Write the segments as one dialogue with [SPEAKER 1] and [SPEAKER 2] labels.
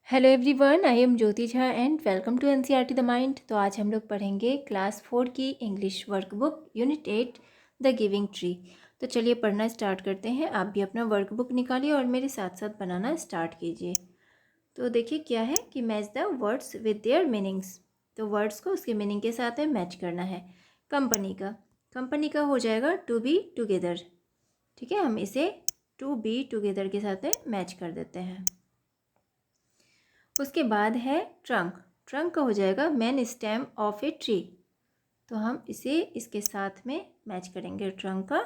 [SPEAKER 1] Hello everyone, I am Jyoti Jha and welcome to NCERT the mind. तो आज हम लोग पढ़ेंगे क्लास 4 की English workbook unit 8 the giving tree. तो चलिए पढ़ना स्टार्ट करते हैं। आप भी अपना वर्कबुक निकालिए और मेरे साथ साथ बनाना स्टार्ट कीजिए। तो देखिए क्या है कि match the words with their meanings. तो वर्ड्स को उसके मीनिंग के साथ में मैच करना है। कंपनी का हो जाएगा टू बी टुगेदर। ठीक है, हम इसे टू बी टुगेदर के साथ में मैच कर देते हैं। उसके बाद है ट्रंक का हो जाएगा main stem of a tree. तो हम इसे इसके साथ में मैच करेंगे। ट्रंक का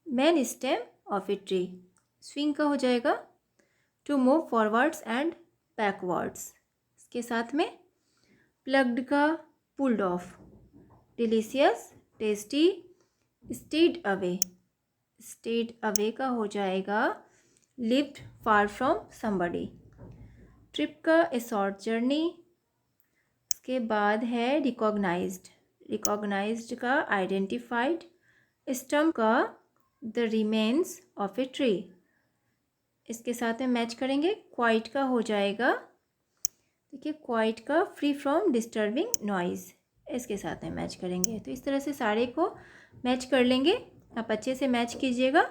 [SPEAKER 1] main stem of a tree. Swing का हो जाएगा to move forwards and backwards. इसके साथ में प्लग्ड का pulled off. Delicious tasty stayed away का हो जाएगा lived far from somebody. Trip का ए शॉर्ट जर्नी। उसके बाद है रिकॉग्नाइज्ड का आइडेंटिफाइड। स्टम्प का the remains of a tree. इसके साथ में मैच करेंगे। क्वाइट का हो जाएगा, देखिए क्वाइट का फ्री फ्रॉम डिस्टर्बिंग नॉइज़। इसके साथ में मैच करेंगे। तो इस तरह से सारे को मैच कर लेंगे। आप अच्छे से मैच कीजिएगा।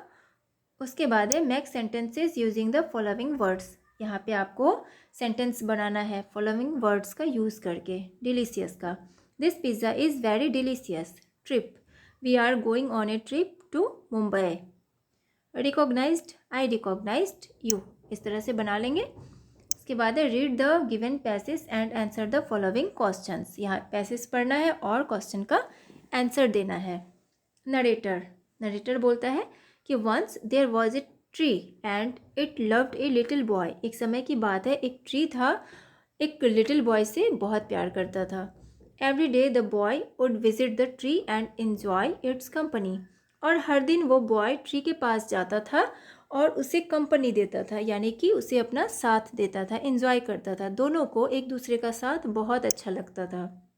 [SPEAKER 1] उसके बाद है make sentences using the following words. यहाँ पे आपको सेंटेंस बनाना है फॉलोइंग वर्ड्स का यूज़ करके। डिलीशियस का this pizza is very delicious. Trip we are going on a trip to Mumbai. Recognized I recognized you. इस तरह से बना लेंगे। इसके बाद है read the given passage and answer the following questions. यहाँ पैसेज पढ़ना है और क्वेश्चन का आंसर देना है। नरेटर बोलता है कि once there was a tree and it loved a little boy. एक समय की बात है, एक ट्री था, एक लिटिल बॉय से बहुत प्यार करता था। Every day the boy would visit the tree and enjoy it's company. और हर दिन वो बॉय ट्री के पास जाता था और उसे कंपनी देता था, यानी कि उसे अपना साथ देता था, एंजॉय करता था। दोनों को एक दूसरे का साथ बहुत अच्छा लगता था।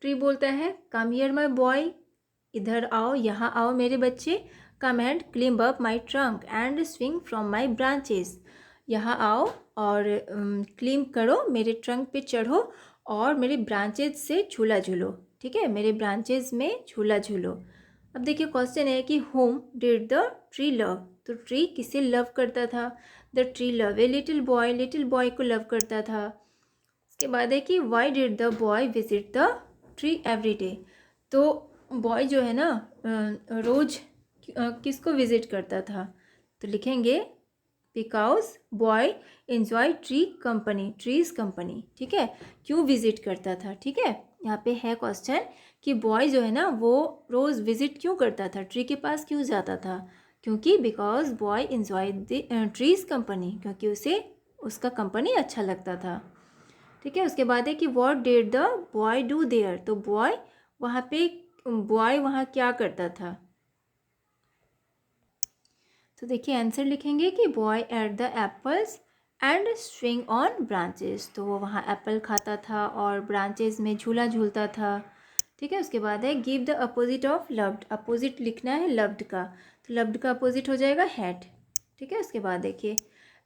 [SPEAKER 1] ट्री बोलता है कम हियर माय बॉय, इधर आओ, यहाँ आओ मेरे बच्चे। Come and climb up my trunk and swing from my branches. यहाँ आओ और क्लिम्ब करो, मेरे ट्रंक पे चढ़ो और मेरे ब्रांचेज से झूला झूलो। ठीक है, मेरे ब्रांचेज में झूला झूलो। अब देखिए क्वेश्चन है कि home did the tree love. तो ट्री किसे लव करता था? The tree love A little boy को लव करता था। उसके बाद है कि Y did the boy visit the tree every day. तो बॉय जो है ना रोज़ किसको विज़िट करता था? तो लिखेंगे because boy enjoy trees company. ठीक है, क्यों विज़िट करता था? ठीक है, यहाँ पे है क्वेश्चन कि बॉय जो है ना वो रोज़ विज़िट क्यों करता था, ट्री के पास क्यों जाता था? क्योंकि because boy enjoy the trees company, क्योंकि उसे उसका कंपनी अच्छा लगता था। ठीक है, उसके बाद है कि what did the boy do their. तो बॉय वहाँ क्या करता था? तो देखिए आंसर लिखेंगे कि boy at the apples and swing on branches. तो वो वहाँ एप्पल खाता था और ब्रांचेस में झूला झूलता था। ठीक है, उसके बाद है give the opposite of loved. Opposite लिखना है लव्ड का, तो लव्ड का अपोजिट हो जाएगा हैट। ठीक है, उसके बाद देखिए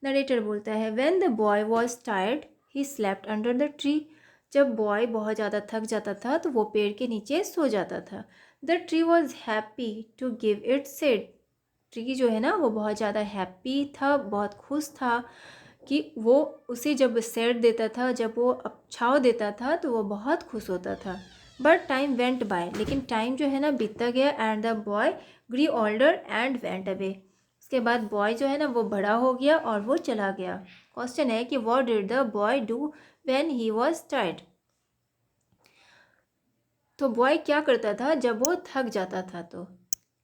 [SPEAKER 1] नरेटर बोलता है when the boy was tired he slept under the tree. जब बॉय बहुत ज़्यादा थक जाता था तो वो पेड़ के नीचे सो जाता था। The tree was happy to give it said. Tree जो है ना वो बहुत ज़्यादा हैप्पी था, बहुत खुश था कि वो उसे जब सेड देता था, जब वो छाँव देता था तो वो बहुत खुश होता था। But time went by. लेकिन टाइम जो है ना बीतता गया। And the boy grew older and went away. उसके बाद बॉय जो है ना वो बड़ा हो गया और वो चला गया। क्वेश्चन है कि what did the boy do when he was tired. तो बॉय क्या करता था जब वो थक जाता था? तो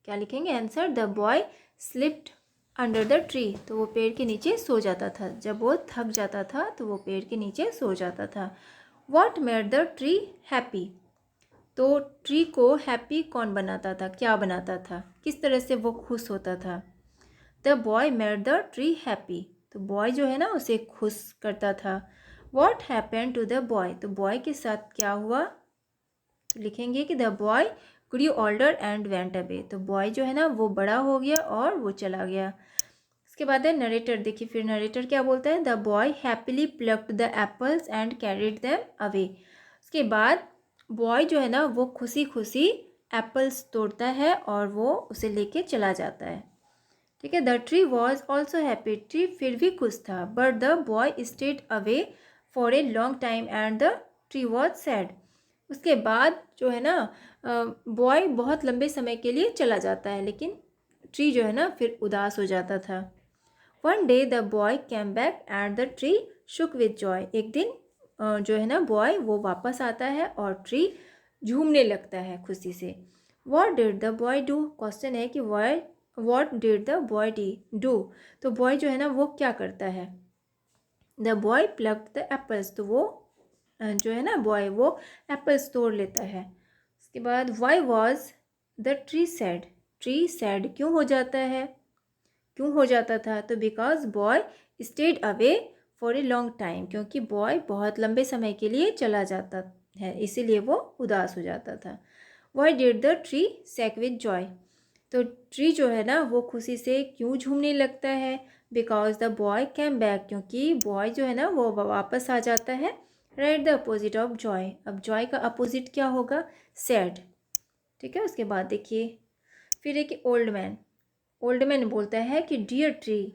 [SPEAKER 1] क्या लिखेंगे answer? The boy slipped under the tree. तो वो पेड़ के नीचे सो जाता था। जब वो थक जाता था तो वो पेड़ के नीचे सो जाता था। What made the tree happy. तो ट्री को हैप्पी कौन बनाता था, क्या बनाता था, किस तरह से वो खुश होता था? The boy made the tree happy. तो बॉय जो है ना उसे खुश करता था। What happened to the boy. तो बॉय के साथ क्या हुआ? तो लिखेंगे कि the boy grew older and went away. तो बॉय जो है ना वो बड़ा हो गया और वो चला गया। उसके बाद है नरेटर। देखिए फिर नरेटर क्या बोलता है, the boy happily plucked the apples and carried them away. उसके बाद बॉय जो है ना वो खुशी खुशी एप्पल्स तोड़ता है और वो उसे लेके चला जाता है। ठीक है, the tree was also happy. Tree फिर भी खुश था, but the boy stayed away for a long time and the tree was sad. उसके बाद जो है ना बॉय बहुत लंबे समय के लिए चला जाता है, लेकिन ट्री जो है ना फिर उदास हो जाता था। One day the boy came back and the tree shook with joy. एक दिन जो है ना बॉय वो वापस आता है और ट्री झूमने लगता है खुशी से। What did the boy do. Question है कि what did the boy do. तो बॉय जो है ना वो क्या करता है, the boy plucked the apples. तो वो जो है ना बॉय वो एप्पल्स तोड़ लेता है। उसके बाद why was the tree sad. Tree sad क्यों हो जाता है, क्यों हो जाता था, तो because boy stayed away for a long time. क्योंकि बॉय बहुत लंबे समय के लिए चला जाता है, इसीलिए वो उदास हो जाता था। Why did the tree shake with joy. तो ट्री जो है ना वो खुशी से क्यों झूमने लगता है, because the boy came back. क्योंकि बॉय जो है ना वो वापस आ जाता है। Right the opposite of Joy. अब जॉय का अपोजिट क्या होगा, सैड। ठीक है, उसके बाद देखिए फिर एक ओल्ड मैन। ओल्ड मैन बोलता है कि dear tree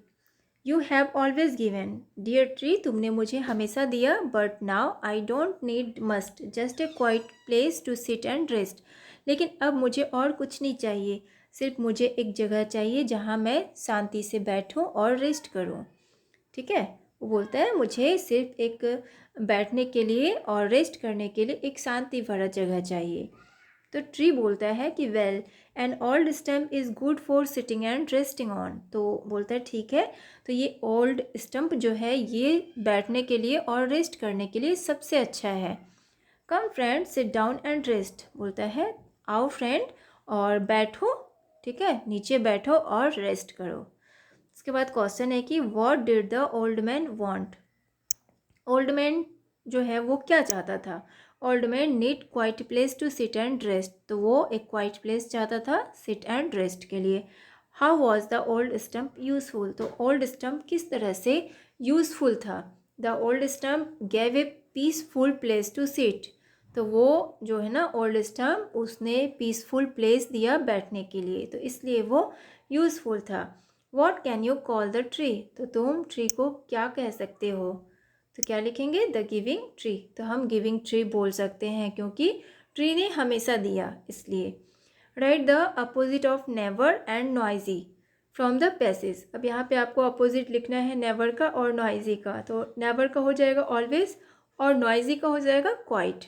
[SPEAKER 1] you have always given. Dear tree तुमने मुझे हमेशा दिया, but now I don't need must just a quiet place to sit and rest. लेकिन अब मुझे और कुछ नहीं चाहिए, सिर्फ मुझे एक जगह चाहिए जहाँ मैं शांति से बैठूं और रेस्ट करूं। ठीक है, वो बोलता है मुझे सिर्फ एक बैठने के लिए और रेस्ट करने के लिए एक शांति भरा जगह चाहिए। तो ट्री बोलता है कि well an old stump is good for sitting and resting on. तो बोलता है ठीक है, तो ये ओल्ड स्टम्प जो है ये बैठने के लिए और रेस्ट करने के लिए सबसे अच्छा है। Come friend sit down and rest. बोलता है आओ फ्रेंड और बैठो, ठीक है, नीचे बैठो और रेस्ट करो। उसके बाद क्वेश्चन है कि what did the old man want. Old man जो है वो क्या चाहता था, old man need quiet place to sit and rest. तो वो एक क्वाइट प्लेस चाहता था सिट एंड रेस्ट के लिए। How was the old stump useful. तो ओल्ड स्टम्प किस तरह से यूजफुल था, the old stump gave a peaceful place to sit. तो वो जो है ना ओल्ड स्टम्प उसने पीसफुल प्लेस दिया बैठने के लिए, तो इसलिए वो यूजफुल था। What can you call the tree. तो तुम ट्री को क्या कह सकते हो, तो क्या लिखेंगे, द गिविंग ट्री। तो हम गिविंग ट्री बोल सकते हैं क्योंकि ट्री ने हमेशा दिया इसलिए। Right the opposite of never and noisy from the passage. अब यहाँ पे आपको अपोजिट लिखना है नेवर का और नॉइजी का। तो नेवर का हो जाएगा ऑलवेज और नॉइजी का हो जाएगा क्वाइट।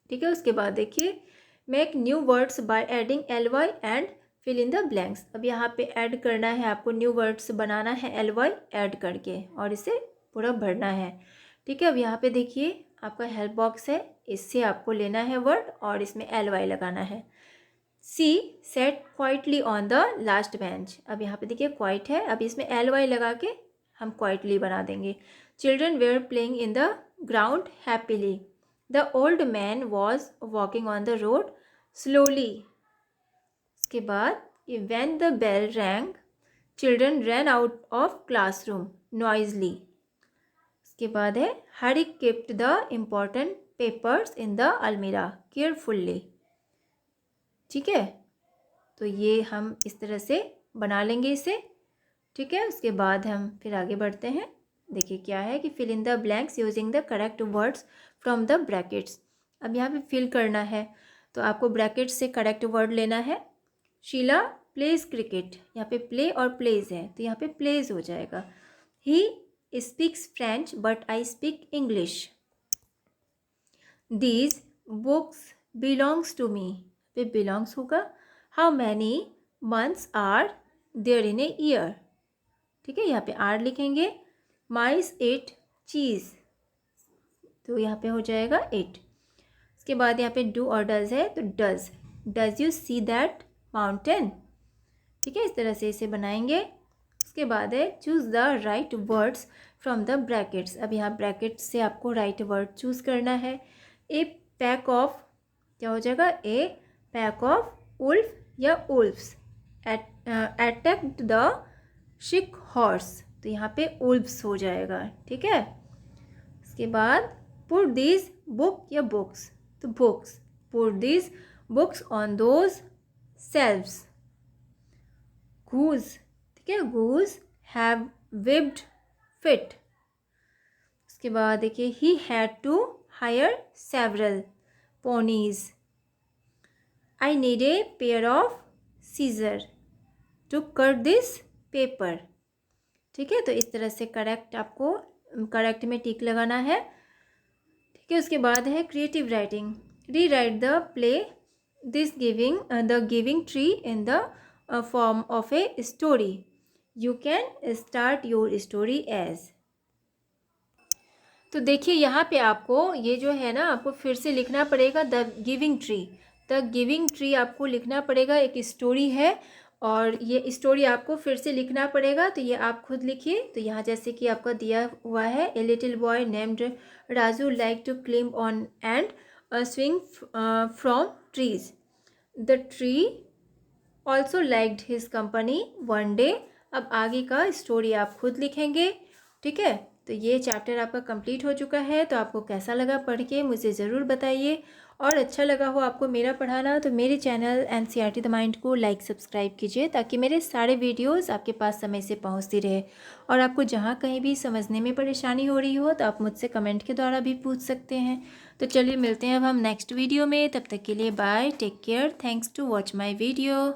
[SPEAKER 1] ठीक है, उसके बाद देखिए make new words by adding L Y and fill in the blanks. अब यहाँ पे ऐड करना है आपको, न्यू वर्ड्स बनाना है एल वाई ऐड करके और इसे पूरा भरना है। ठीक है, अब यहाँ पे देखिए आपका हेल्प बॉक्स है, इससे आपको लेना है वर्ड और इसमें एल वाई लगाना है। She sat quietly on the last bench. अब यहाँ पे देखिए क्वाइट है, अब इसमें एल वाई लगा के हम क्वाइटली बना देंगे। Children were playing in the ground happily. The old man was walking on the road slowly. उसके बाद when the bell rang children ran out of classroom noisily. उसके बाद है Hari kept the important papers in the almirah carefully. ठीक है, तो ये हम इस तरह से बना लेंगे इसे। ठीक है, उसके बाद हम फिर आगे बढ़ते हैं। देखिए क्या है कि fill in the blanks using the correct words from the brackets. अब यहाँ पे फिल करना है तो आपको ब्रैकेट से करेक्ट वर्ड लेना है। शीला प्लेज क्रिकेट, यहाँ पे प्ले और प्लेज है तो यहाँ पे प्लेज हो जाएगा। He speaks French but I speak English. These books belongs to me, पे बिलोंग्स होगा। How many months are there in a year. ठीक है, यहाँ पे आर लिखेंगे। माइस एट चीज़, तो यहाँ पे हो जाएगा 8। उसके बाद यहाँ पे डू और डज है तो does you see that mountain. ठीक है, इस तरह से इसे बनाएंगे। उसके बाद है choose the right words from the brackets. अब यहाँ ब्रैकेट से आपको राइट वर्ड चूज़ करना है। ए पैक ऑफ, क्या हो जाएगा, ए पैक ऑफ उल्फ या उल्फ्स अटैक्ड द शिक हॉर्स, तो यहाँ पे उल्व्स हो जाएगा, ठीक है। इसके बाद पुट दिस बुक या बुक्स, तो books, put this books on those shelves. Goose, ठीक है, गूज हैव विब्ड फिट। उसके बाद देखिए he had to hire several ponies. I need a pair of scissor to cut this paper, ठीक है। तो इस तरह से करेक्ट आपको करेक्ट में टिक लगाना है, ठीक है। उसके बाद है creative writing. Rewrite the play this giving the giving tree in the form of a story. You can start your story as. तो देखिए यहाँ पे आपको ये जो है ना, आपको फिर से लिखना पड़ेगा the giving tree. The giving tree आपको लिखना पड़ेगा, एक स्टोरी है और ये स्टोरी आपको फिर से लिखना पड़ेगा। तो ये आप खुद लिखिए। तो यहाँ जैसे कि आपका दिया हुआ है, a little boy named Raju like to climb on and swing from trees. The tree also liked his company one day. अब आगे का स्टोरी आप खुद लिखेंगे, ठीक है। तो ये चैप्टर आपका कंप्लीट हो चुका है। तो आपको कैसा लगा पढ़ के मुझे ज़रूर बताइए, और अच्छा लगा हो आपको मेरा पढ़ाना तो मेरे चैनल NCERT द माइंड को लाइक सब्सक्राइब कीजिए, ताकि मेरे सारे वीडियोस आपके पास समय से पहुंचती रहे। और आपको जहां कहीं भी समझने में परेशानी हो रही हो तो आप मुझसे कमेंट के द्वारा भी पूछ सकते हैं। तो चलिए मिलते हैं अब हम नेक्स्ट वीडियो में, तब तक के लिए bye, take care, thanks to watch my video.